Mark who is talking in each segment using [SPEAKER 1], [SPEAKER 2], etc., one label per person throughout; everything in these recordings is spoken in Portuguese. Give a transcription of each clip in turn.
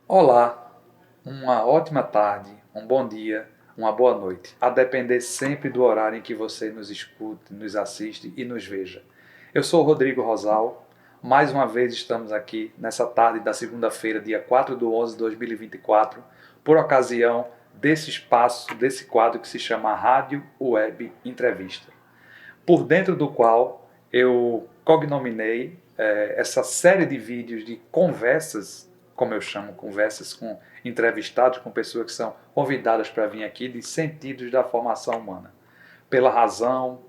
[SPEAKER 1] Olá, uma ótima tarde, um bom dia, uma boa noite, a depender sempre do horário em que você nos escute, nos assiste e nos veja. Eu sou o Rodrigo Rosal, mais uma vez estamos aqui nessa tarde da segunda-feira, dia 4/11/2024, por ocasião desse espaço, desse quadro que se chama Rádio Web Entrevista, por dentro do qual eu cognominei essa série de vídeos de conversas, como eu chamo, conversas com entrevistados, com pessoas que são convidadas para vir aqui, de sentidos da formação humana, pela razão,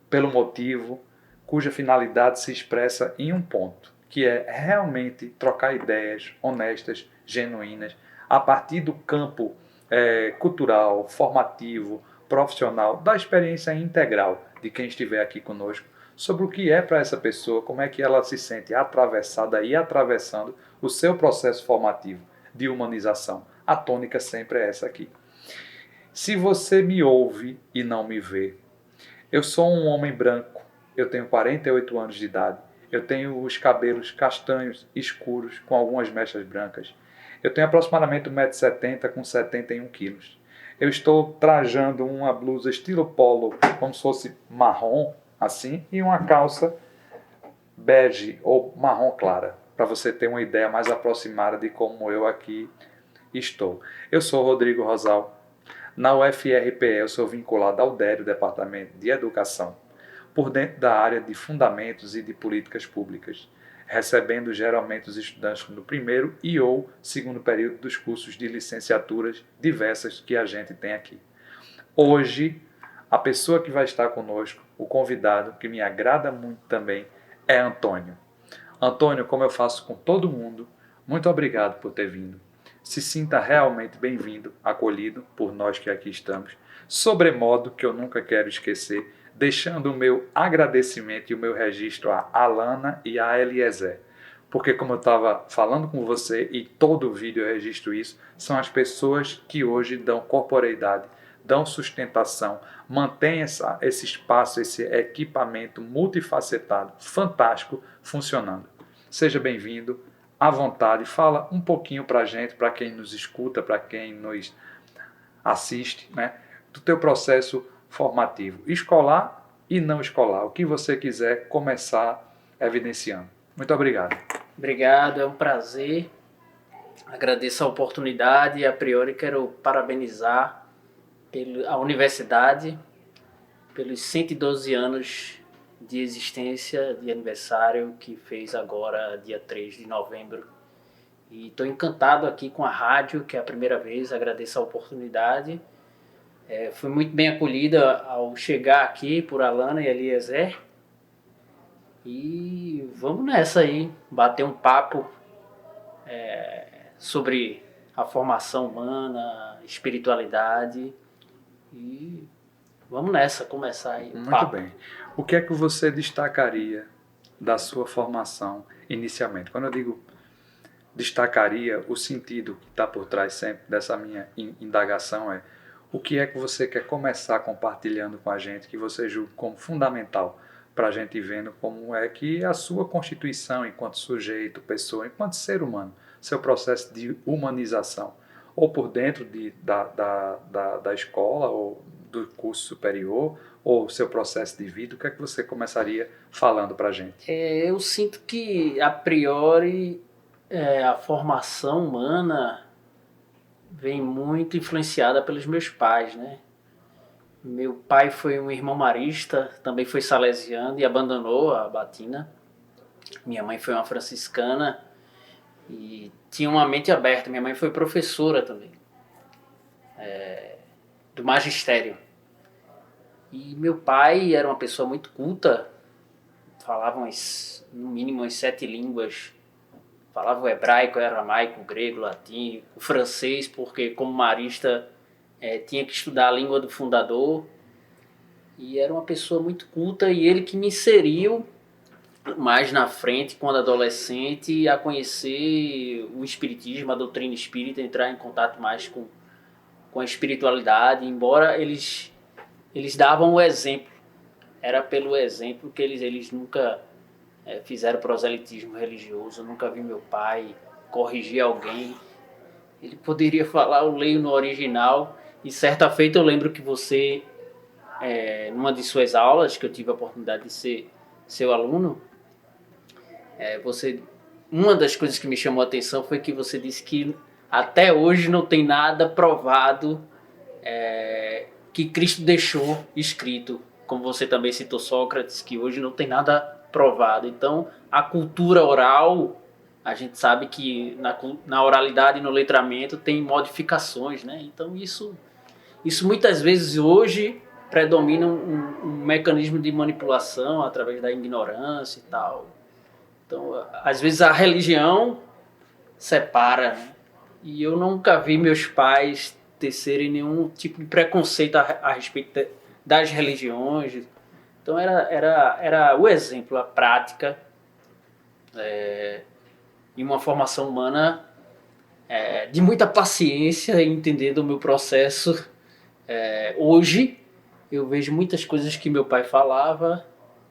[SPEAKER 1] pelo motivo, cuja finalidade se expressa em um ponto, que é realmente trocar ideias honestas, genuínas, a partir do campo cultural, formativo, profissional, da experiência integral de quem estiver aqui conosco, sobre o que é para essa pessoa, como é que ela se sente atravessada e atravessando o seu processo formativo de humanização. A tônica sempre é essa aqui. Se você me ouve e não me vê, eu sou um homem branco, eu tenho 48 anos de idade, eu tenho os cabelos castanhos escuros com algumas mechas brancas. Eu tenho aproximadamente 1,70 m com 71 quilos. Eu estou trajando uma blusa estilo polo, como se fosse marrom, assim, e uma calça bege ou marrom clara, para você ter uma ideia mais aproximada de como eu aqui estou. Eu sou Rodrigo Rosal. Na UFRPE eu sou vinculado ao DER, Departamento de Educação, por dentro da área de fundamentos e de políticas públicas, recebendo geralmente os estudantes no primeiro e ou segundo período dos cursos de licenciaturas diversas que a gente tem aqui. Hoje, a pessoa que vai estar conosco, o convidado, que me agrada muito também, é Antônio. Antônio, como eu faço com todo mundo, muito obrigado por ter vindo. Se sinta realmente bem-vindo, acolhido por nós que aqui estamos. Sobremodo, que eu nunca quero esquecer, deixando o meu agradecimento e o meu registro a Alana e a Eliezer. Porque, como eu estava falando com você, e todo o vídeo eu registro isso, são as pessoas que hoje dão corporeidade, dão sustentação, mantêm esse espaço, esse equipamento multifacetado, fantástico, funcionando. Seja bem-vindo, à vontade, fala um pouquinho para a gente, para quem nos escuta, para quem nos assiste, né, do teu processo formativo, escolar e não escolar, o que você quiser começar evidenciando. Muito obrigado.
[SPEAKER 2] Obrigado, é um prazer. Agradeço a oportunidade e, a priori, quero parabenizar a universidade pelos 112 anos de existência, de aniversário, que fez agora, dia 3 de novembro. E estou encantado aqui com a rádio, que é a primeira vez, agradeço a oportunidade. Fui muito bem acolhida ao chegar aqui por Alana e Eliezer. E vamos nessa aí, bater um papo sobre a formação humana, espiritualidade, e vamos nessa, começar aí o
[SPEAKER 1] Muito
[SPEAKER 2] papo.
[SPEAKER 1] bem. O que é que você destacaria da sua formação inicialmente? Quando eu digo destacaria, o sentido que está por trás sempre dessa minha indagação é: o que é que você quer começar compartilhando com a gente, que você julga como fundamental para a gente ir vendo como é que a sua constituição enquanto sujeito, pessoa, enquanto ser humano, seu processo de humanização, ou por dentro da escola, ou do curso superior, ou seu processo de vida, o que é que você começaria falando para a gente?
[SPEAKER 2] Eu sinto que, a priori, a formação humana vem muito influenciada pelos meus pais, né? Meu pai foi um irmão marista, também foi salesiano e abandonou a batina. Minha mãe foi uma franciscana e tinha uma mente aberta. Minha mãe foi professora também, do magistério. E meu pai era uma pessoa muito culta, falava no mínimo umas 7 línguas. Falava o hebraico, o aramaico, o grego, o latim, o francês, porque como marista tinha que estudar a língua do fundador. E era uma pessoa muito culta, e ele que me inseriu mais na frente, quando adolescente, a conhecer o espiritismo, a doutrina espírita, entrar em contato mais com a espiritualidade, embora eles davam o exemplo. Era pelo exemplo que eles nunca fizeram proselitismo religioso. Eu nunca vi meu pai corrigir alguém Ele poderia falar, eu leio no original. E certa feita eu lembro que você, numa de suas aulas, que eu tive a oportunidade de ser seu aluno, uma das coisas que me chamou a atenção foi que você disse que até hoje não tem nada provado que Cristo deixou escrito. Como você também citou Sócrates, que hoje não tem nada provado. Então, a cultura oral, a gente sabe que na oralidade e no letramento tem modificações, né? Então, isso muitas vezes hoje predomina um mecanismo de manipulação através da ignorância e tal. Então, às vezes a religião separa, né? E eu nunca vi meus pais tecerem nenhum tipo de preconceito a respeito das religiões. Então era o exemplo, a prática e uma formação humana de muita paciência em entendendo o meu processo. Hoje eu vejo muitas coisas que meu pai falava,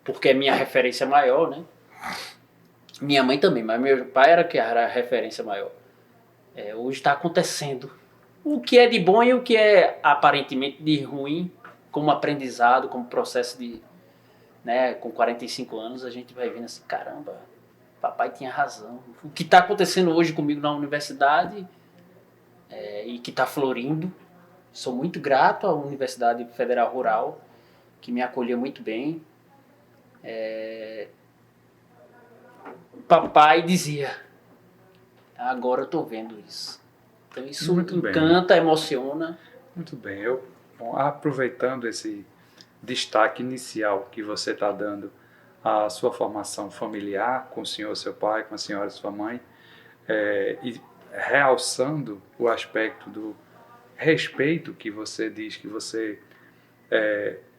[SPEAKER 2] porque é minha referência maior, né? Minha mãe também, mas meu pai era a referência maior. Hoje está acontecendo. O que é de bom e o que é aparentemente de ruim, como aprendizado, como processo de... Né, com 45 anos a gente vai vendo assim, caramba, papai tinha razão. O que está acontecendo hoje comigo na universidade e que está florindo, sou muito grato à Universidade Federal Rural, que me acolheu muito bem. Papai dizia, agora eu estou vendo isso. Então isso
[SPEAKER 1] Muito
[SPEAKER 2] encanta,
[SPEAKER 1] bem.
[SPEAKER 2] emociona.
[SPEAKER 1] Muito bem. Aproveitando esse destaque inicial que você está dando à sua formação familiar, com o senhor, seu pai, com a senhora, sua mãe, e realçando o aspecto do respeito que você diz que você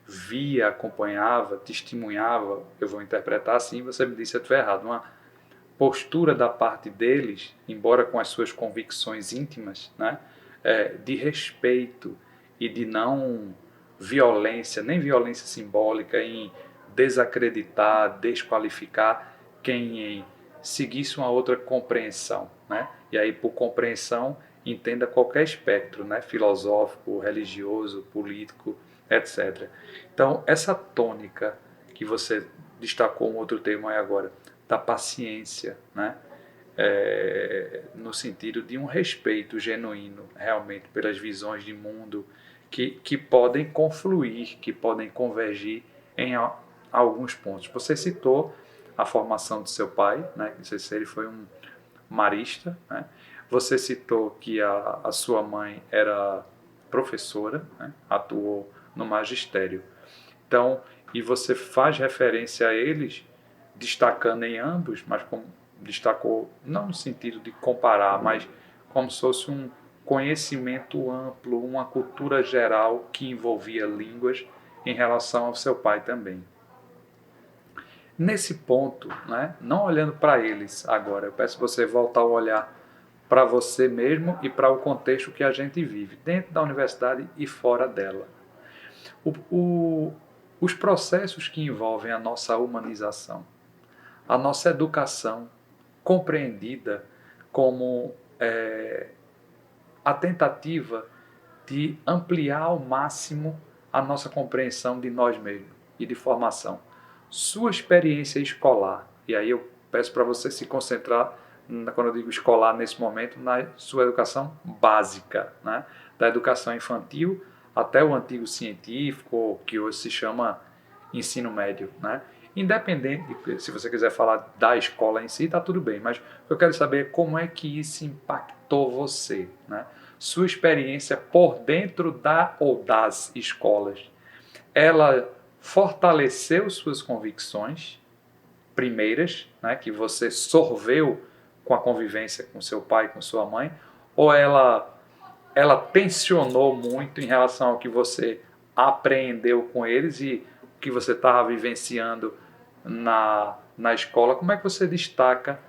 [SPEAKER 1] via, acompanhava, testemunhava, eu vou interpretar assim, você me disse, eu estou errado, uma postura da parte deles, embora com as suas convicções íntimas, né, de respeito e de não violência, nem violência simbólica, em desacreditar, desqualificar quem seguisse uma outra compreensão, né? E aí, por compreensão, entenda qualquer espectro, né? Filosófico, religioso, político, etc. Então, essa tônica que você destacou, um outro termo aí agora, da paciência, né? No sentido de um respeito genuíno, realmente, pelas visões de mundo que podem confluir, que podem convergir em alguns pontos. Você citou a formação do seu pai, né? Não sei se ele foi um marista, né? Você citou que a sua mãe era professora, né? Atuou no magistério. Então, e você faz referência a eles, destacando em ambos, mas como destacou, não no sentido de comparar, mas como se fosse um conhecimento amplo, uma cultura geral que envolvia línguas em relação ao seu pai também. Nesse ponto, né, não olhando para eles agora, eu peço você voltar a olhar para você mesmo e para o contexto que a gente vive, dentro da universidade e fora dela. Os processos que envolvem a nossa humanização, a nossa educação compreendida como a tentativa de ampliar ao máximo a nossa compreensão de nós mesmos e de formação. Sua experiência escolar, e aí eu peço para você se concentrar, quando eu digo escolar nesse momento, na sua educação básica, né? Da educação infantil até o antigo científico, que hoje se chama ensino médio, né? Independente, se você quiser falar da escola em si, está tudo bem, mas eu quero saber como é que isso impactou você, né? Sua experiência por dentro da ou das escolas, ela fortaleceu suas convicções primeiras, né, que você sorveu com a convivência com seu pai, com sua mãe, ou ela tensionou muito em relação ao que você aprendeu com eles e o que você estava vivenciando na escola? Como é que você destaca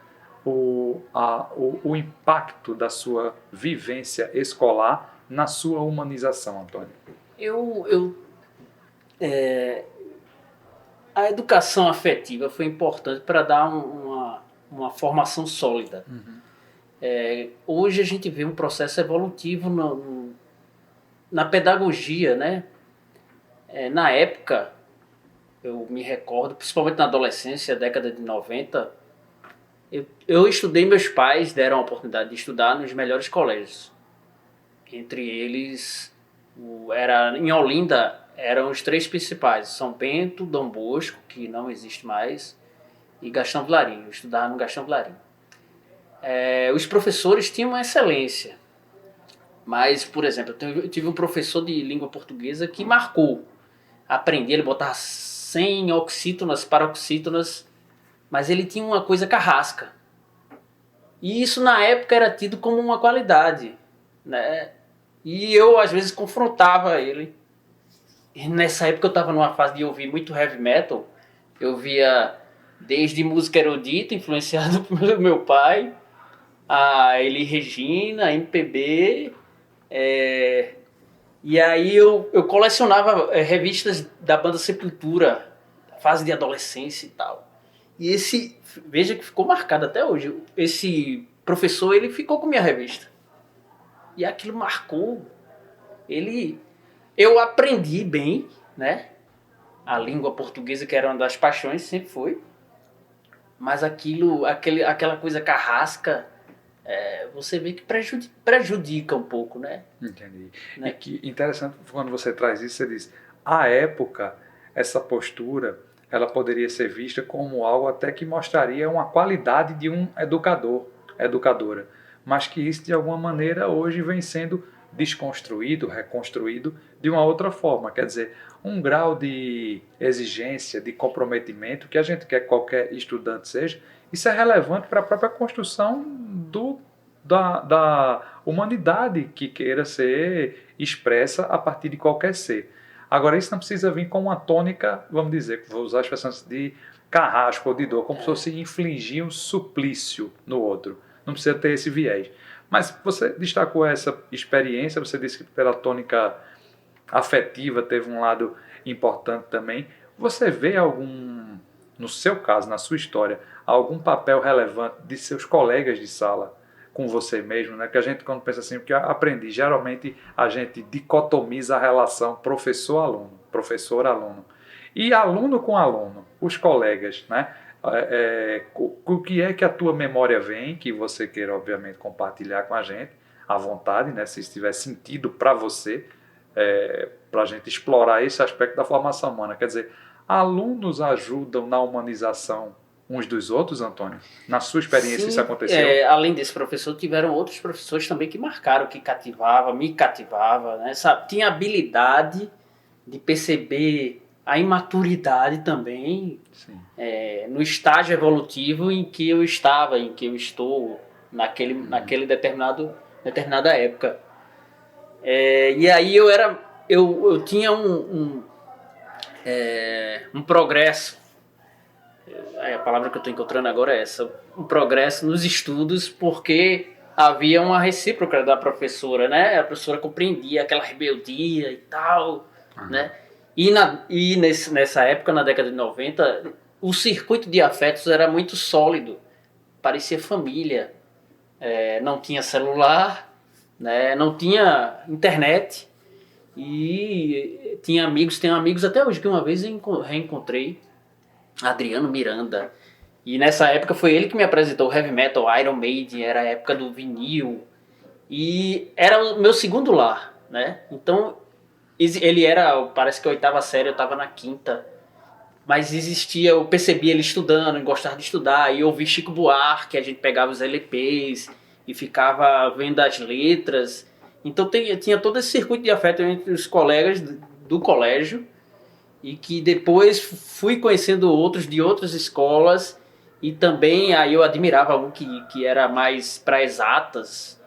[SPEAKER 1] o impacto da sua vivência escolar na sua humanização, Antônio?
[SPEAKER 2] A educação afetiva foi importante para dar uma formação sólida. Hoje a gente vê um processo evolutivo na pedagogia, né? Na época, eu me recordo, principalmente na adolescência, década de 90, eu estudei, meus pais deram a oportunidade de estudar nos melhores colégios. Entre eles, em Olinda, eram os três principais: São Bento, Dom Bosco, que não existe mais, e Gastão Vilarinho. Eu estudava no Gastão Vilarinho. Os professores tinham uma excelência, mas, por exemplo, eu tive um professor de língua portuguesa que marcou. Aprendi, ele botava 100 oxítonas, paroxítonas, mas ele tinha uma coisa carrasca. E isso na época era tido como uma qualidade, né? E eu às vezes confrontava ele. E nessa época eu estava numa fase de ouvir muito heavy metal. Eu via desde música erudita, influenciado pelo meu pai, a Elis Regina, MPB. E aí eu colecionava revistas da banda Sepultura, fase de adolescência e tal. E veja que ficou marcado até hoje. Esse professor, ele ficou com minha revista. E aquilo marcou. Eu aprendi bem, né? A língua portuguesa, que era uma das paixões, sempre foi. Mas aquela coisa carrasca, você vê que prejudica um pouco, né?
[SPEAKER 1] Entendi. Né? E que interessante, quando você traz isso, você diz, à época, essa postura, ela poderia ser vista como algo até que mostraria uma qualidade de um educadora, mas que isso, de alguma maneira, hoje vem sendo desconstruído, reconstruído de uma outra forma. Quer dizer, um grau de exigência, de comprometimento, que a gente quer que qualquer estudante seja, isso é relevante para a própria construção da humanidade que queira ser expressa a partir de qualquer ser. Agora, isso não precisa vir com uma tônica, vamos dizer, vou usar a expressão de carrasco ou de dor, como se fosse infligir um suplício no outro. Não precisa ter esse viés. Mas você destacou essa experiência, você disse que pela tônica afetiva teve um lado importante também. Você vê no seu caso, na sua história, algum papel relevante de seus colegas de sala com você mesmo, né? Que a gente, quando pensa assim, porque eu aprendi, geralmente a gente dicotomiza a relação professor-aluno, professor-aluno. E aluno com aluno, os colegas, né? O que é que a tua memória vem, que você queira, obviamente, compartilhar com a gente, à vontade, né? Se tiver sentido para você, para a gente explorar esse aspecto da formação humana. Quer dizer, alunos ajudam na humanização uns dos outros, Antônio? Na sua experiência,
[SPEAKER 2] sim,
[SPEAKER 1] isso aconteceu?
[SPEAKER 2] Além desse professor, tiveram outros professores também que marcaram, que me cativava, né? Tinha habilidade de perceber a imaturidade também, no estágio evolutivo em que eu estava, em que eu estou naquele determinada época. E aí eu tinha um progresso. A palavra que eu estou encontrando agora é essa, um progresso nos estudos, porque havia uma recíproca da professora, né? A professora compreendia aquela rebeldia e tal, né? E nessa época, na década de 90, o circuito de afetos era muito sólido, parecia família, não tinha celular, né? Não tinha internet, e tenho amigos até hoje, que uma vez eu reencontrei, Adriano Miranda. E nessa época foi ele que me apresentou o heavy metal, Iron Maiden, era a época do vinil. E era o meu segundo lar, né? Então, ele era, parece que a oitava série, eu estava na quinta. Mas eu percebi ele estudando, gostava de estudar. E eu ouvi Chico Buarque, a gente pegava os LPs e ficava vendo as letras. Então tinha todo esse circuito de afeto entre os colegas do colégio, e que depois fui conhecendo outros de outras escolas, e também aí eu admirava algum que era mais para exatas,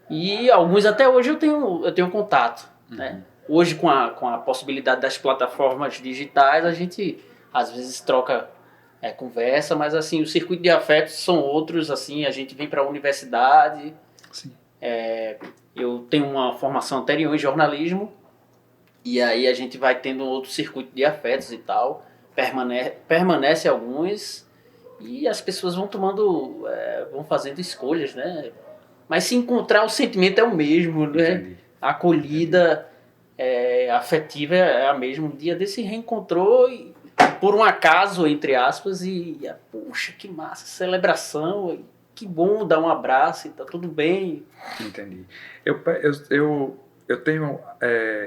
[SPEAKER 2] e alguns até hoje eu tenho contato, né? Hoje com a possibilidade das plataformas digitais, a gente às vezes troca conversa, mas assim, o circuito de afetos são outros, assim, a gente vem para a universidade.
[SPEAKER 1] Sim.
[SPEAKER 2] Eu tenho uma formação anterior em jornalismo, e aí a gente vai tendo um outro circuito de afetos e tal, permanece alguns, e as pessoas vão vão fazendo escolhas, né? Mas se encontrar, o sentimento é o mesmo, né?
[SPEAKER 1] Entendi.
[SPEAKER 2] A acolhida afetiva é a mesma. Um dia desse reencontrou e, por um acaso, entre aspas, puxa, que massa, celebração, que bom dar um abraço e tá tudo bem.
[SPEAKER 1] Entendi. Eu tenho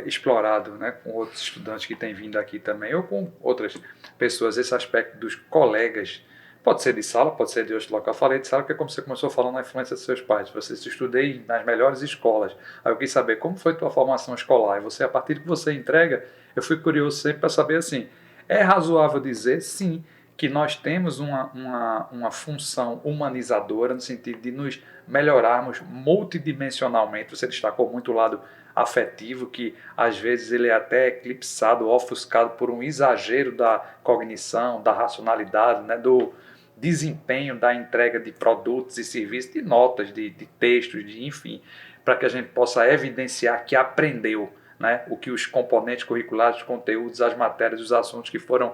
[SPEAKER 1] explorado, né, com outros estudantes que têm vindo aqui também, ou com outras pessoas, esse aspecto dos colegas. Pode ser de sala, pode ser de outro local. Eu falei de sala porque, como você começou falando, na influência dos seus pais. Você se estudei nas melhores escolas. Aí eu quis saber como foi tua formação escolar. E você, a partir do que você entrega, eu fui curioso sempre para saber assim, é razoável dizer, sim, que nós temos uma função humanizadora no sentido de nos melhorarmos multidimensionalmente. Você destacou muito o lado afetivo, que às vezes ele é até eclipsado, ofuscado por um exagero da cognição, da racionalidade, né, do desempenho da entrega de produtos e serviços, de notas, de textos, enfim, para que a gente possa evidenciar que aprendeu, né, o que os componentes curriculares, os conteúdos, as matérias, os assuntos que foram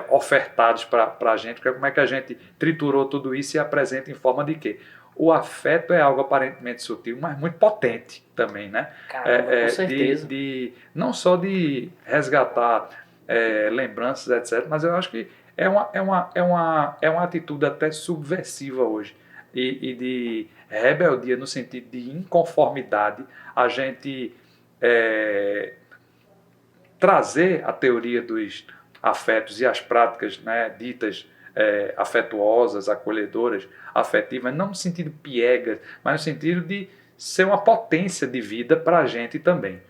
[SPEAKER 1] ofertados para a gente, como é que a gente triturou tudo isso e apresenta em forma de quê? O afeto é algo aparentemente sutil, mas muito potente também, né?
[SPEAKER 2] Caramba, com certeza.
[SPEAKER 1] Não só de resgatar lembranças, etc., mas eu acho que é uma atitude até subversiva hoje e de rebeldia no sentido de inconformidade, a gente trazer a teoria dos afetos e as práticas, né, ditas afetuosas, acolhedoras, afetivas, não no sentido piegas, mas no sentido de ser uma potência de vida para a gente também.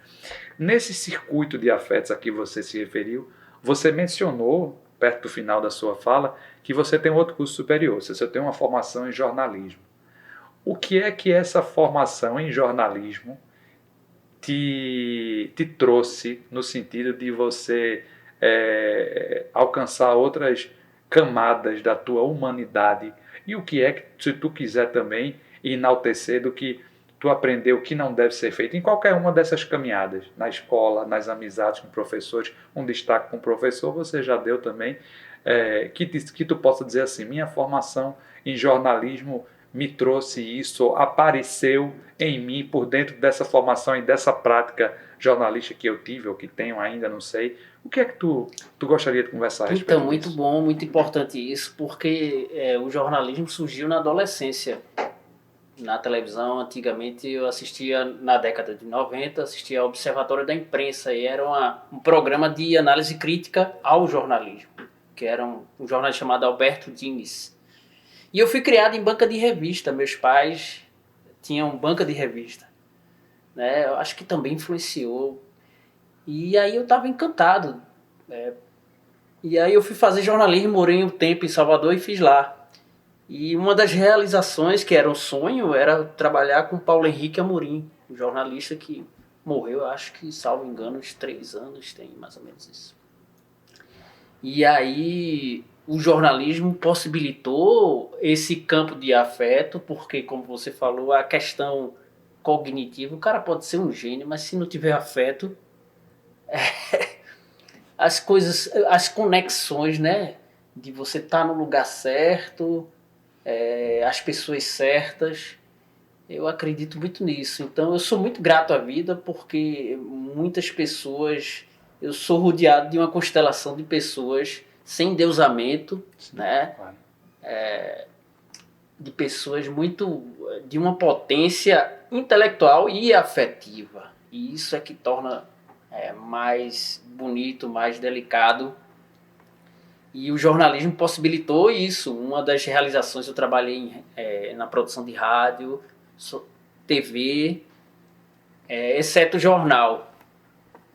[SPEAKER 1] Nesse circuito de afetos a que você se referiu, você mencionou, perto do final da sua fala, que você tem outro curso superior, você tem uma formação em jornalismo. O que é que essa formação em jornalismo te trouxe no sentido de você alcançar outras camadas da tua humanidade? E o que é que, se tu quiser também enaltecer do que tu aprendeu que não deve ser feito em qualquer uma dessas caminhadas, na escola, nas amizades com professores, um destaque com o professor você já deu também, que tu possa dizer assim, minha formação em jornalismo me trouxe isso, apareceu em mim por dentro dessa formação e dessa prática jornalística que eu tive, ou que tenho ainda, não sei. O que é que tu gostaria de conversar a respeito
[SPEAKER 2] Então, muito
[SPEAKER 1] disso?
[SPEAKER 2] bom, muito importante isso, porque o jornalismo surgiu na adolescência. Na televisão, antigamente eu assistia, na década de 90, assistia ao Observatório da Imprensa, e era um programa de análise crítica ao jornalismo, que era um jornalista chamado Alberto Dines. E eu fui criado em banca de revista, meus pais tinham banca de revista, né? Eu acho que também influenciou. E aí eu estava encantado, né? E aí eu fui fazer jornalismo, morei um tempo em Salvador e fiz lá. E uma das realizações, que era um sonho, era trabalhar com Paulo Henrique Amorim, um jornalista que morreu, acho que, salvo engano, uns 3 anos, tem mais ou menos isso. E aí o jornalismo possibilitou esse campo de afeto, porque, como você falou, a questão cognitiva, o cara pode ser um gênio, mas se não tiver afeto, as coisas, as conexões, né, de você estar no lugar certo, as pessoas certas, eu acredito muito nisso. Então eu sou muito grato à vida, porque muitas pessoas, eu sou rodeado de uma constelação de pessoas sem endeusamento, né?
[SPEAKER 1] Claro.
[SPEAKER 2] De pessoas de uma potência intelectual e afetiva. E isso é que torna mais bonito, mais delicado. E o jornalismo possibilitou isso. Uma das realizações, eu trabalhei na produção de rádio, TV, exceto jornal.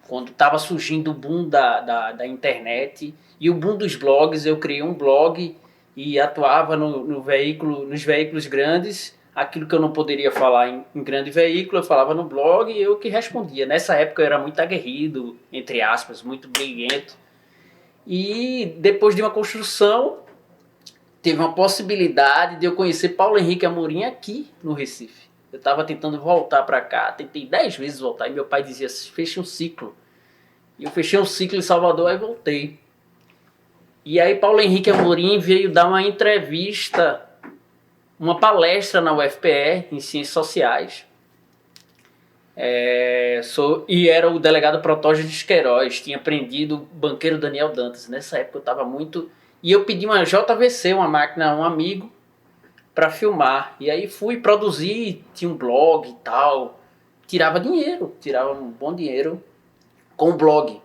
[SPEAKER 2] Quando estava surgindo o boom da internet e o boom dos blogs, eu criei um blog e atuava nos veículos grandes. Aquilo que eu não poderia falar em grande veículo, eu falava no blog e eu que respondia. Nessa época eu era muito aguerrido, entre aspas, muito briguento. E depois de uma construção, teve uma possibilidade de eu conhecer Paulo Henrique Amorim aqui no Recife. Eu estava tentando voltar para cá, tentei 10 vezes voltar, e meu pai dizia, feche um ciclo. E eu fechei um ciclo em Salvador, aí voltei. E aí Paulo Henrique Amorim veio dar uma entrevista uma palestra na UFPE em Ciências Sociais. E era o delegado Protógenes Queiroz, tinha prendido o banqueiro Daniel Dantas. Nessa época eu estava muito... E eu pedi uma JVC, uma máquina a um amigo, para filmar. E aí fui produzir, tinha um blog e tal. Tirava um bom dinheiro com o blog.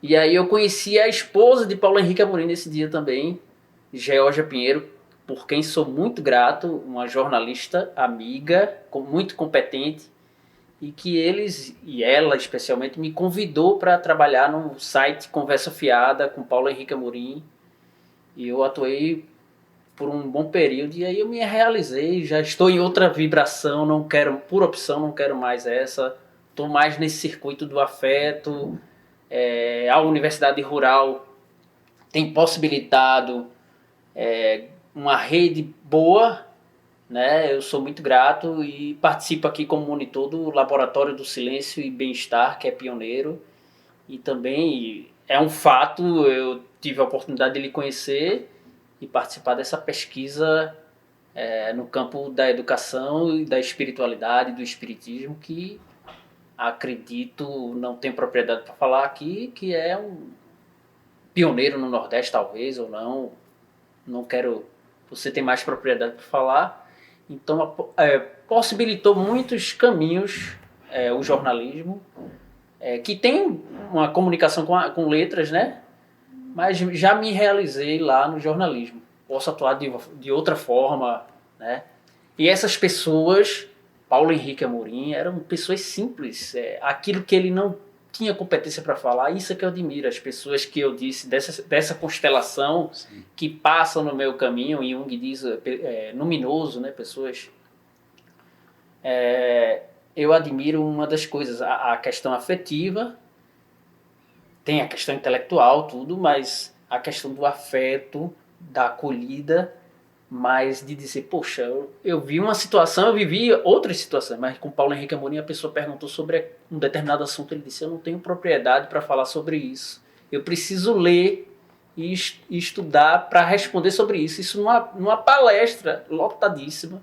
[SPEAKER 2] E aí eu conheci a esposa de Paulo Henrique Amorim nesse dia também, Georgia Pinheiro, por quem sou muito grato, uma jornalista, amiga, muito competente, e que eles, e ela especialmente, me convidou para trabalhar no site Conversa Fiada com Paulo Henrique Amorim, e eu atuei por um bom período, e aí eu me realizei, já estou em outra vibração, não quero, por opção, não quero mais essa, estou mais nesse circuito do afeto. A Universidade Rural tem possibilitado uma rede boa, né? Eu sou muito grato e participo aqui como monitor do Laboratório do Silêncio e Bem-Estar, que é pioneiro, e também é um fato, eu tive a oportunidade de lhe conhecer e participar dessa pesquisa no campo da educação e da espiritualidade, do espiritismo, que acredito, não tenho propriedade para falar aqui, que é um pioneiro no Nordeste, talvez, ou não quero, você tem mais propriedade para falar. Então, possibilitou muitos caminhos o jornalismo, que tem uma comunicação com letras, né? Mas já me realizei lá no jornalismo. Posso atuar de outra forma, né? E essas pessoas, Paulo Henrique Amorim, eram pessoas simples. Aquilo que ele não tinha competência para falar, isso é que eu admiro. As pessoas que eu disse, dessa constelação, sim, que passam no meu caminho, e Jung diz luminoso, né? Pessoas... eu admiro uma das coisas, a questão afetiva, tem a questão intelectual, tudo, mas a questão do afeto, da acolhida, mas de dizer, poxa, eu vi uma situação, eu vivi outras situações, mas com Paulo Henrique Amorim a pessoa perguntou sobre um determinado assunto, ele disse, eu não tenho propriedade para falar sobre isso, eu preciso ler e estudar para responder sobre isso numa palestra lotadíssima.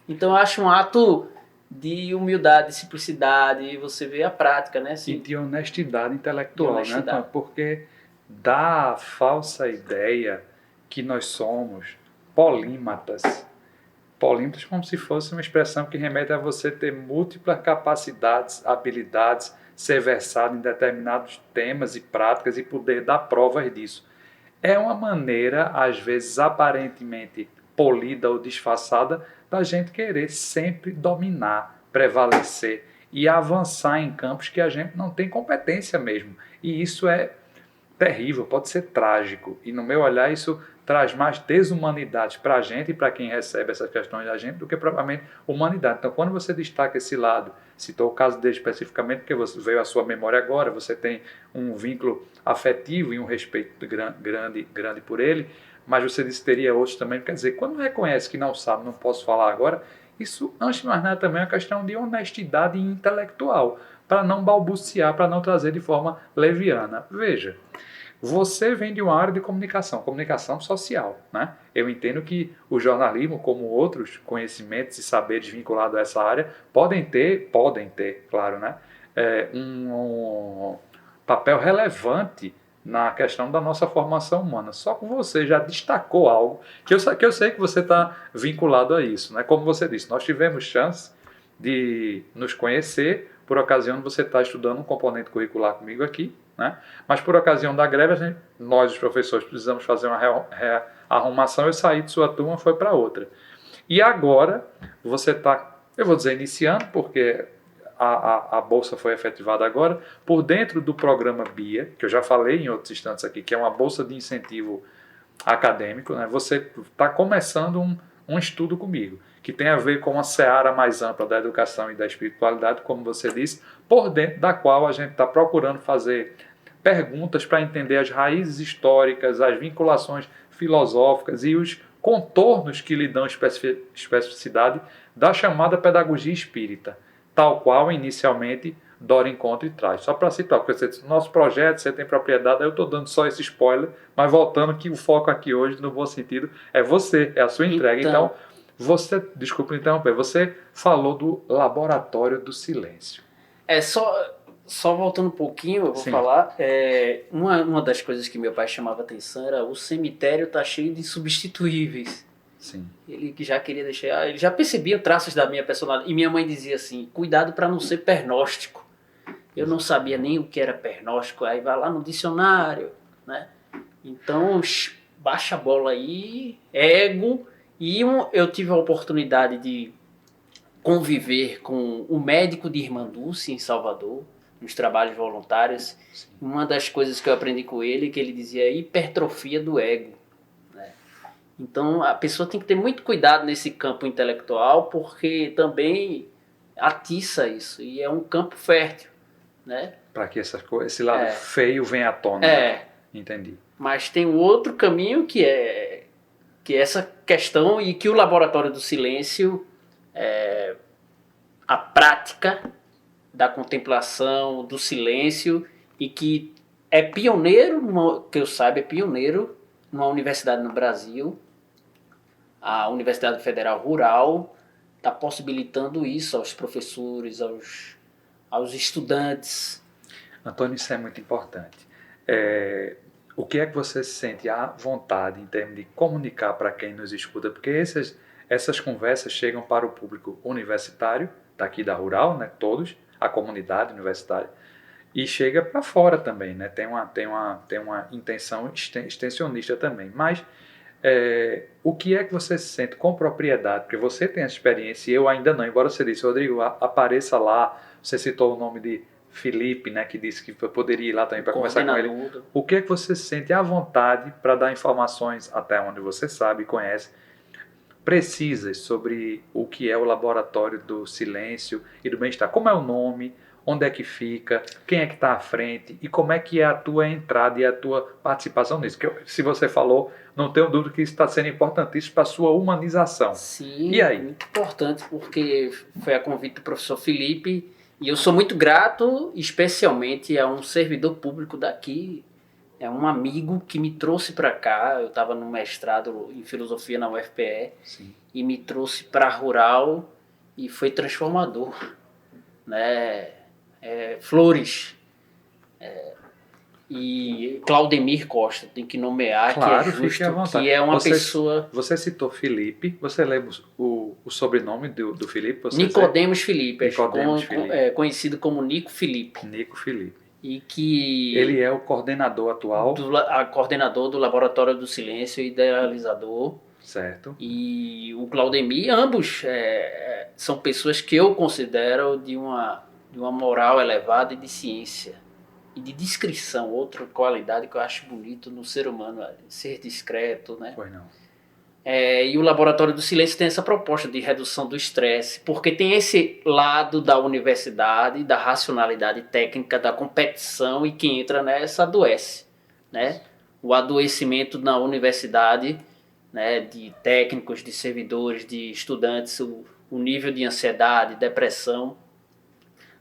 [SPEAKER 2] Então eu acho um ato de humildade, de simplicidade, você vê a prática, né? Assim,
[SPEAKER 1] e de honestidade intelectual, né? Porque dá a falsa ideia que nós somos polímatas. Polímatas como se fosse uma expressão que remete a você ter múltiplas capacidades, habilidades, ser versado em determinados temas e práticas e poder dar provas disso. É uma maneira, às vezes, aparentemente polida ou disfarçada, da gente querer sempre dominar, prevalecer e avançar em campos que a gente não tem competência mesmo. E isso é terrível, pode ser trágico. E no meu olhar isso traz mais desumanidade para a gente e para quem recebe essas questões da gente do que propriamente humanidade. Então quando você destaca esse lado, citou o caso dele especificamente porque você veio à sua memória agora, você tem um vínculo afetivo e um respeito grande por ele, mas você disse que teria outros também. Quer dizer, quando reconhece que não sabe, não posso falar agora, isso, antes de mais nada, também é uma questão de honestidade intelectual, para não balbuciar, para não trazer de forma leviana. Veja, você vem de uma área de comunicação social, né? Eu entendo que o jornalismo, como outros conhecimentos e saberes vinculados a essa área, podem ter, claro, né? Um papel relevante na questão da nossa formação humana. Só que você já destacou algo que eu sei que você está vinculado a isso, né? Como você disse, nós tivemos chance de nos conhecer por ocasião de você estar estudando um componente curricular comigo aqui, né? Mas por ocasião da greve, nós os professores precisamos fazer uma rearrumação, eu saí de sua turma, foi para outra. E agora você está, eu vou dizer iniciando, porque a bolsa foi efetivada agora, por dentro do programa BIA, que eu já falei em outros instantes aqui, que é uma bolsa de incentivo acadêmico, né? Você está começando um estudo comigo, que tem a ver com uma seara mais ampla da educação e da espiritualidade, como você disse, por dentro da qual a gente está procurando fazer perguntas para entender as raízes históricas, as vinculações filosóficas e os contornos que lhe dão especificidade da chamada pedagogia espírita, tal qual inicialmente Dora encontra e traz. Só para citar, porque você disse, nosso projeto, você tem propriedade, aí eu estou dando só esse spoiler, mas voltando que o foco aqui hoje, no bom sentido, é você, é a sua entrega. Então você, desculpa interromper, você falou do Laboratório do Silêncio.
[SPEAKER 2] Só voltando um pouquinho, eu vou
[SPEAKER 1] Sim.
[SPEAKER 2] falar, uma das coisas que meu pai chamava atenção era o cemitério tá cheio de insubstituíveis.
[SPEAKER 1] Sim.
[SPEAKER 2] Ele já queria deixar, ele já percebia traços da minha personalidade. E minha mãe dizia assim, cuidado para não ser pernóstico. Eu não sabia nem o que era pernóstico, aí vai lá no dicionário, né? Então, baixa a bola aí, ego. E eu tive a oportunidade de conviver com o médico de Irmã Dulce em Salvador, nos trabalhos voluntários.
[SPEAKER 1] Sim.
[SPEAKER 2] Uma das coisas que eu aprendi com ele, que ele dizia hipertrofia do ego. Né? Então a pessoa tem que ter muito cuidado nesse campo intelectual, porque também atiça isso, e é um campo fértil. Né?
[SPEAKER 1] Para que esse lado feio venha à tona. Né? Entendi.
[SPEAKER 2] Mas tem um outro caminho que é essa questão, e que o Laboratório do Silêncio, a prática da contemplação, do silêncio, e que é pioneiro, que eu saiba, é pioneiro numa universidade no Brasil. A Universidade Federal Rural está possibilitando isso aos professores, aos estudantes.
[SPEAKER 1] Antônio, isso é muito importante. O que é que você se sente à vontade em termos de comunicar para quem nos escuta? Porque essas conversas chegam para o público universitário, daqui da Rural, né, todos, a comunidade universitária, e chega para fora também, né, tem uma intenção extensionista também. Mas o que é que você se sente com propriedade? Porque você tem essa experiência e eu ainda não, embora você disse, Rodrigo, apareça lá, você citou o nome de Felipe, né, que disse que poderia ir lá também para conversar com ele. O que é que você se sente à vontade para dar informações até onde você sabe e conhece, precisas sobre o que é o Laboratório do Silêncio e do Bem-Estar? Como é o nome? Onde é que fica? Quem é que está à frente? E como é que é a tua entrada e a tua participação nisso? Porque se você falou, não tenho dúvida que isso está sendo importantíssimo para a sua humanização.
[SPEAKER 2] Sim,
[SPEAKER 1] e aí?
[SPEAKER 2] Muito importante, porque foi a convite do professor Felipe. E eu sou muito grato, especialmente a um servidor público daqui, um amigo que me trouxe para cá. Eu estava no mestrado em filosofia na UFPE.
[SPEAKER 1] Sim.
[SPEAKER 2] E me trouxe para Rural e foi transformador. Né? Flores. E Claudemir Costa, tem que nomear,
[SPEAKER 1] claro,
[SPEAKER 2] que é justo, que é uma pessoa...
[SPEAKER 1] Você citou Felipe, você lembra o sobrenome do Felipe?
[SPEAKER 2] Nicodemos Felipe, conhecido como Nico Felipe.
[SPEAKER 1] Nico Felipe.
[SPEAKER 2] E que...
[SPEAKER 1] Ele é o coordenador atual?
[SPEAKER 2] Coordenador do Laboratório do Silêncio, idealizador.
[SPEAKER 1] Certo.
[SPEAKER 2] E o Claudemir, ambos são pessoas que eu considero de uma moral elevada e de ciência. E de discrição, outra qualidade que eu acho bonito no ser humano, ser discreto, né?
[SPEAKER 1] Pois não.
[SPEAKER 2] E o Laboratório do Silêncio tem essa proposta de redução do estresse, porque tem esse lado da universidade, da racionalidade técnica, da competição, e quem entra nessa adoece, né? O adoecimento na universidade, né, de técnicos, de servidores, de estudantes, o nível de ansiedade, depressão,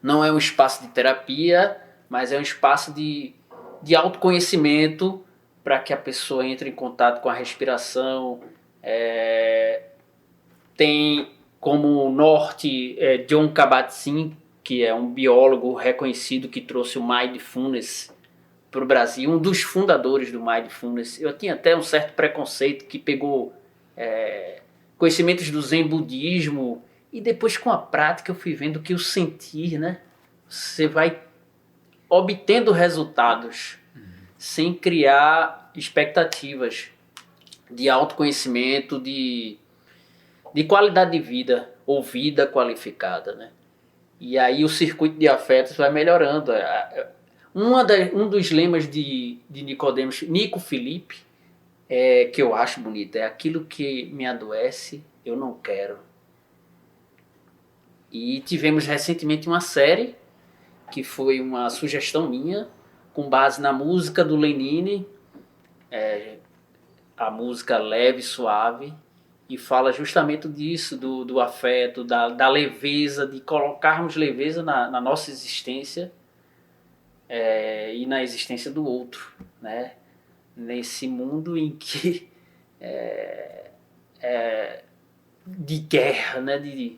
[SPEAKER 2] não é um espaço de terapia, mas é um espaço de autoconhecimento para que a pessoa entre em contato com a respiração. Tem como norte John Kabat-Zinn, que é um biólogo reconhecido que trouxe o Mindfulness para o Brasil, um dos fundadores do Mindfulness. Eu tinha até um certo preconceito, que pegou conhecimentos do Zen budismo, e depois com a prática eu fui vendo que o sentir, né? Você vai obtendo resultados sem criar expectativas de autoconhecimento, de qualidade de vida ou vida qualificada, né? E aí o circuito de afetos vai melhorando. Um dos lemas de Nicodemos, Nico Felipe, que eu acho bonito, é: aquilo que me adoece, eu não quero. E tivemos recentemente uma série que foi uma sugestão minha, com base na música do Lenine, a música Leve e Suave, e fala justamente disso, do afeto, da leveza, de colocarmos leveza na nossa existência e na existência do outro, né? Nesse mundo em que de guerra, né? De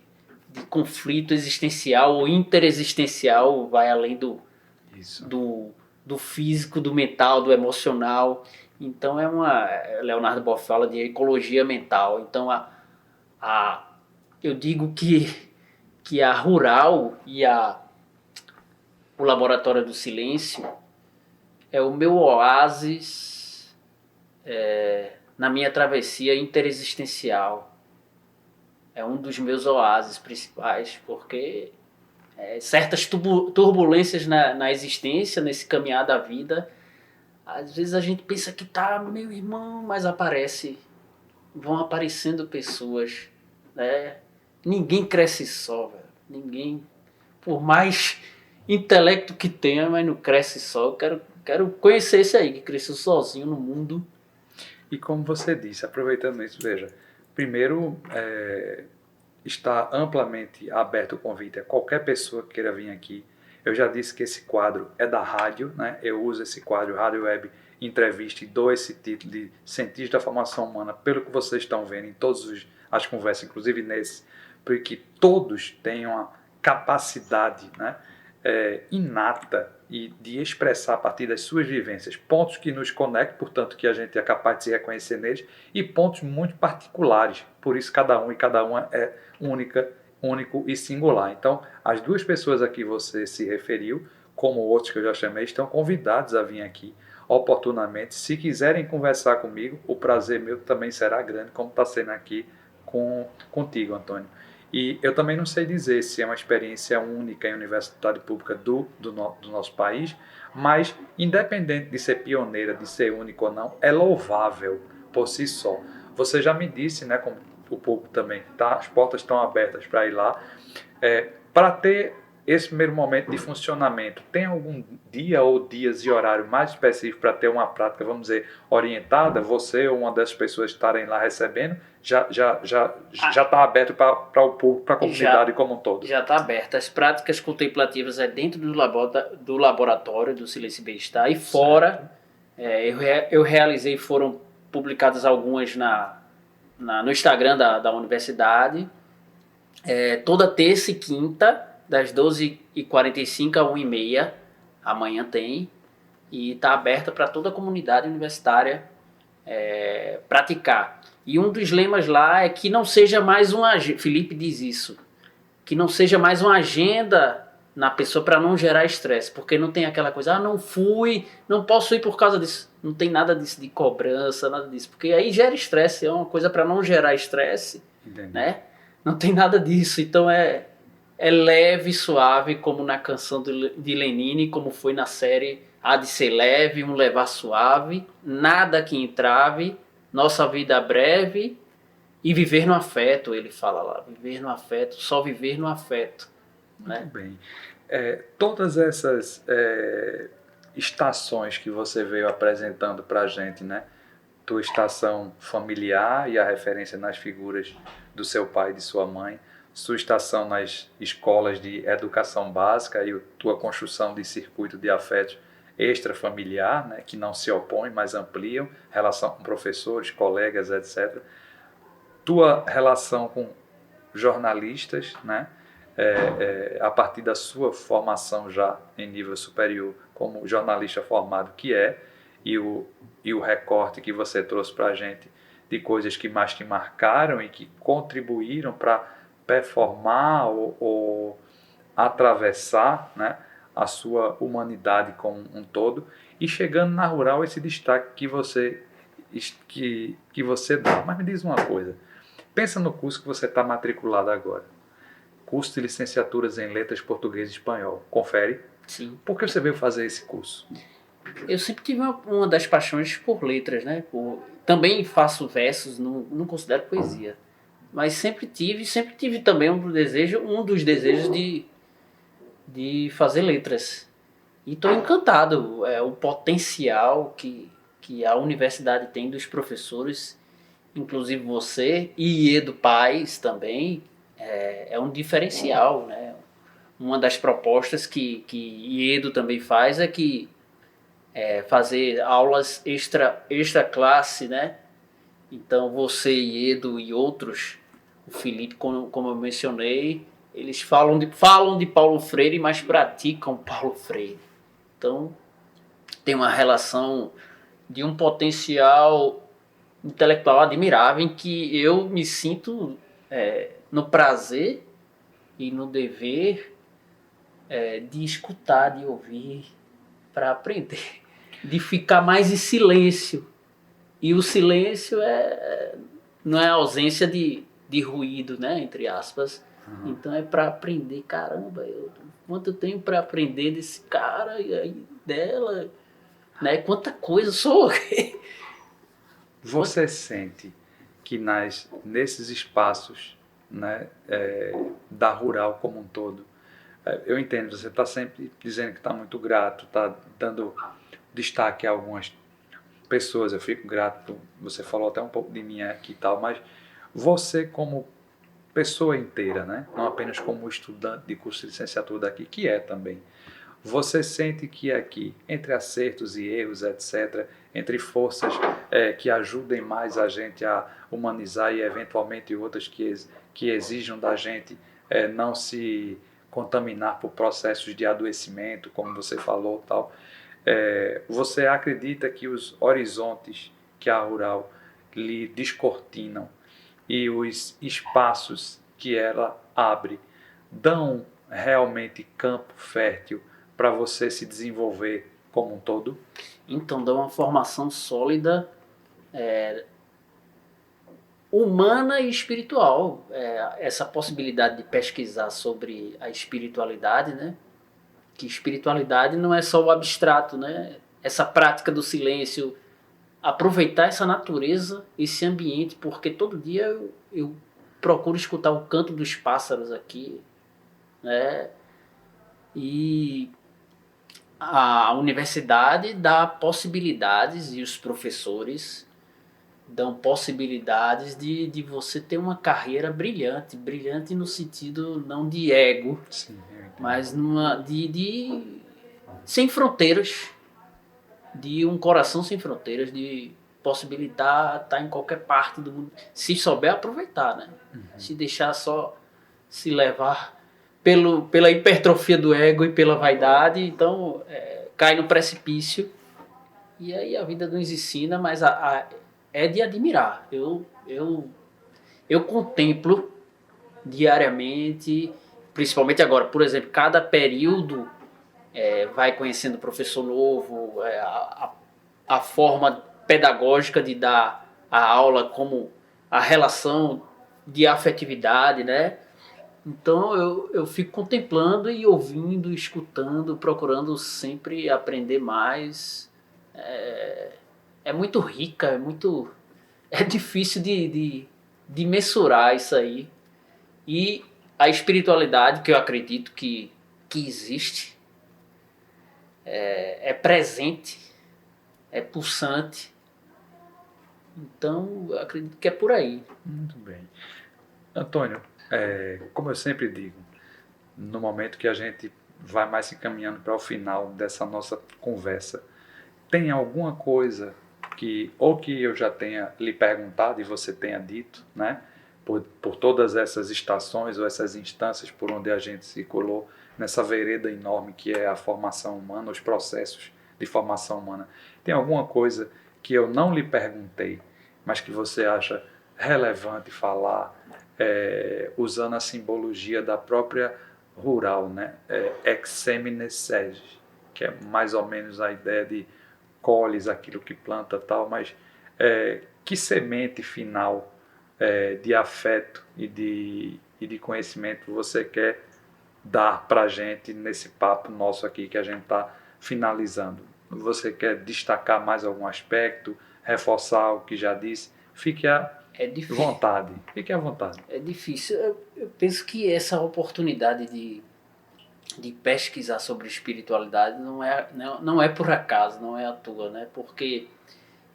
[SPEAKER 2] conflito existencial ou interexistencial, vai além
[SPEAKER 1] Isso.
[SPEAKER 2] do físico, do mental, do emocional. Então Leonardo Boff fala de ecologia mental. Então eu digo que a Rural e o Laboratório do Silêncio é o meu oásis na minha travessia interexistencial. É um dos meus oásis principais, porque certas turbulências na existência, nesse caminhar da vida, às vezes a gente pensa que tá, meu irmão, mas vão aparecendo pessoas, né? Ninguém cresce só, velho. Ninguém, por mais intelecto que tenha, mas não cresce só. Eu quero conhecer esse aí, que cresceu sozinho no mundo.
[SPEAKER 1] E como você disse, aproveitando isso, veja, primeiro está amplamente aberto o convite a qualquer pessoa que queira vir aqui. Eu já disse que esse quadro é da rádio, né? Eu uso esse quadro Rádio Web Entrevista e dou esse título de Cientista da Formação Humana, pelo que vocês estão vendo em todas as conversas, inclusive nesse, porque todos tenham a capacidade, né, inata e de expressar a partir das suas vivências pontos que nos conectam, portanto que a gente é capaz de se reconhecer neles, e pontos muito particulares, por isso cada um e cada uma é único e singular. Então, as duas pessoas a que você se referiu, como outros que eu já chamei, estão convidados a vir aqui oportunamente. Se quiserem conversar comigo, o prazer meu também será grande, como está sendo aqui contigo, Antônio. E eu também não sei dizer se é uma experiência única em universidade pública do nosso país, mas independente de ser pioneira, de ser única ou não, é louvável por si só. Você já me disse, né, como o público também, tá, as portas estão abertas para ir lá. Para ter esse primeiro momento de funcionamento, tem algum dia ou dias e horário mais específico para ter uma prática, vamos dizer, orientada? Você ou uma das pessoas estarem lá recebendo, já está aberto para o público, para a comunidade como um todo?
[SPEAKER 2] Já está aberto. As práticas contemplativas é dentro do laboratório do Silêncio e Bem-Estar e fora. Eu realizei, foram publicadas algumas no Instagram da universidade. Toda terça e quinta, das 12h45 a 1h30, amanhã tem, e está aberta para toda a comunidade universitária praticar. E um dos lemas lá é que não seja mais Felipe diz isso, que não seja mais uma agenda na pessoa para não gerar estresse, porque não tem aquela coisa, não fui, não posso ir por causa disso. Não tem nada disso de cobrança, nada disso, porque aí gera estresse, é uma coisa para não gerar estresse, né? Não tem nada disso, então é leve e suave, como na canção de Lenine, como foi na série Há de Ser Leve, um levar suave, nada que entrave, nossa vida breve e viver no afeto, ele fala lá, viver no afeto, só viver no afeto.
[SPEAKER 1] Muito bem. Todas essas estações que você veio apresentando para a gente, né? Tua estação familiar e a referência nas figuras do seu pai e de sua mãe, sua estação nas escolas de educação básica e tua construção de circuito de afetos extrafamiliar, né, que não se opõem, mas ampliam, relação com professores, colegas, etc. Tua relação com jornalistas, né, a partir da sua formação já em nível superior como jornalista formado que e o recorte que você trouxe para a gente de coisas que mais te marcaram e que contribuíram para performar ou atravessar, né, a sua humanidade como um todo, e chegando na Rural esse destaque que você dá. Mas me diz uma coisa, pensa no curso que você está matriculado agora, curso de licenciaturas em Letras Português e Espanhol, confere?
[SPEAKER 2] Sim.
[SPEAKER 1] Por que você veio fazer esse curso?
[SPEAKER 2] Eu sempre tive uma das paixões por letras, né? Também faço versos, não considero poesia. Mas sempre tive também um dos desejos de fazer letras. E estou encantado. O potencial que a universidade tem dos professores inclusive você, e Iedo Paz também, é um diferencial, né? Uma das propostas que Iedo também faz é fazer aulas extra classe, né? Então você, Iedo e outros, o Felipe, como eu mencionei, eles falam de Paulo Freire, mas praticam Paulo Freire. Então tem uma relação de um potencial intelectual admirável em que eu me sinto no prazer e no dever de escutar, de ouvir, para aprender, de ficar mais em silêncio. E o silêncio não é ausência de ruído, né, entre aspas. Então é para aprender, caramba, quanto eu tenho para aprender desse cara e aí dela, né? Quanta coisa sou.
[SPEAKER 1] Você sente que nesses espaços, né, da rural como um todo, eu entendo, você está sempre dizendo que está muito grato, está dando destaque a algumas pessoas, eu fico grato, você falou até um pouco de mim aqui e tal, mas você como pessoa inteira, né, não apenas como estudante de curso de licenciatura daqui, que é também, você sente que aqui, entre acertos e erros, etc., entre forças que ajudem mais a gente a humanizar e eventualmente outras que exijam da gente não se contaminar por processos de adoecimento, como você falou, tal. Você acredita que os horizontes que a Rural lhe descortinam e os espaços que ela abre dão realmente campo fértil para você se desenvolver como um todo?
[SPEAKER 2] Então dá uma formação sólida, humana e espiritual. Essa possibilidade de pesquisar sobre a espiritualidade, né? Que espiritualidade não é só o abstrato, né? Essa prática do silêncio, aproveitar essa natureza, esse ambiente, porque todo dia eu procuro escutar o canto dos pássaros aqui, né? E a universidade dá possibilidades e os professores dão possibilidades de você ter uma carreira brilhante, brilhante no sentido não de ego,
[SPEAKER 1] Sim, eu entendo.
[SPEAKER 2] mas de sem fronteiras, de um coração sem fronteiras, de possibilitar estar em qualquer parte do mundo, se souber aproveitar, né? Se deixar só se levar pela hipertrofia do ego e pela vaidade, então cai no precipício. E aí a vida nos ensina, mas é de admirar. Eu contemplo diariamente, principalmente agora, por exemplo, cada período vai conhecendo professor novo, a forma pedagógica de dar a aula, como a relação de afetividade, né? Então eu fico contemplando e ouvindo, escutando, procurando sempre aprender mais. É muito rica, é difícil de mensurar isso aí. E a espiritualidade, que eu acredito que existe, é presente, é pulsante. Então, eu acredito que é por aí.
[SPEAKER 1] Muito bem. Antônio, como eu sempre digo, no momento que a gente vai mais se caminhando para o final dessa nossa conversa, tem alguma coisa que eu já tenha lhe perguntado e você tenha dito, né? Por todas essas estações ou essas instâncias por onde a gente circulou nessa vereda enorme que é a formação humana, os processos de formação humana. Tem alguma coisa que eu não lhe perguntei, mas que você acha relevante falar, usando a simbologia da própria rural, né? Ex semine sege, que é mais ou menos a ideia de colhes aquilo que planta tal, mas que semente final de afeto e de conhecimento você quer dar para a gente nesse papo nosso aqui que a gente está finalizando? Você quer destacar mais algum aspecto, reforçar o que já disse? Fique à vontade. Fique à vontade.
[SPEAKER 2] É difícil. Eu penso que essa oportunidade de pesquisar sobre espiritualidade não é por acaso, não é à toa, né? Porque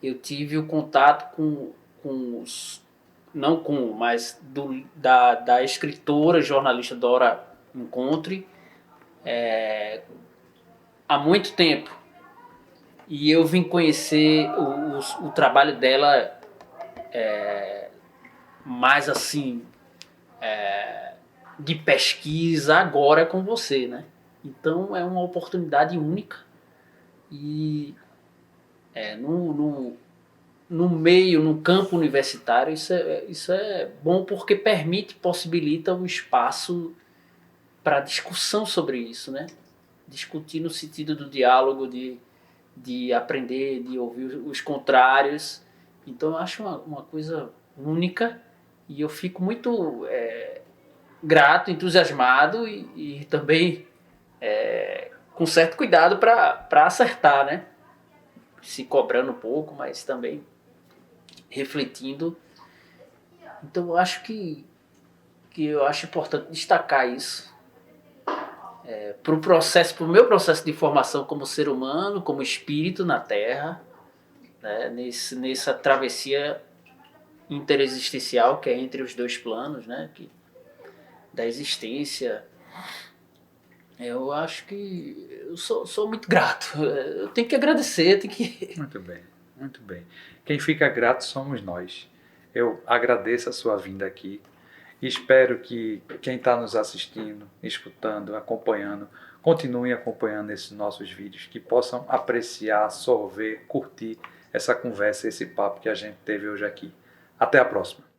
[SPEAKER 2] eu tive o contato com mas da escritora, jornalista Dora Encontre, há muito tempo. E eu vim conhecer o trabalho dela mais assim, de pesquisa agora com você, né? Então é uma oportunidade única e no meio, no campo universitário, isso é bom porque possibilita um espaço para discussão sobre isso, né? Discutir no sentido do diálogo, de aprender, de ouvir os contrários. Então eu acho uma coisa única e eu fico muito grato, entusiasmado e também com certo cuidado para acertar, né? Se cobrando um pouco, mas também refletindo. Então eu acho que eu acho importante destacar isso para o meu processo de formação como ser humano, como espírito na Terra, né? Nessa travessia interexistencial que é entre os dois planos, né? Da existência. Eu acho que eu sou muito grato. Eu tenho que agradecer,
[SPEAKER 1] Muito bem, muito bem. Quem fica grato somos nós. Eu agradeço a sua vinda aqui e espero que quem está nos assistindo, escutando, acompanhando, continue acompanhando esses nossos vídeos, que possam apreciar, sorver, curtir essa conversa, esse papo que a gente teve hoje aqui. Até a próxima.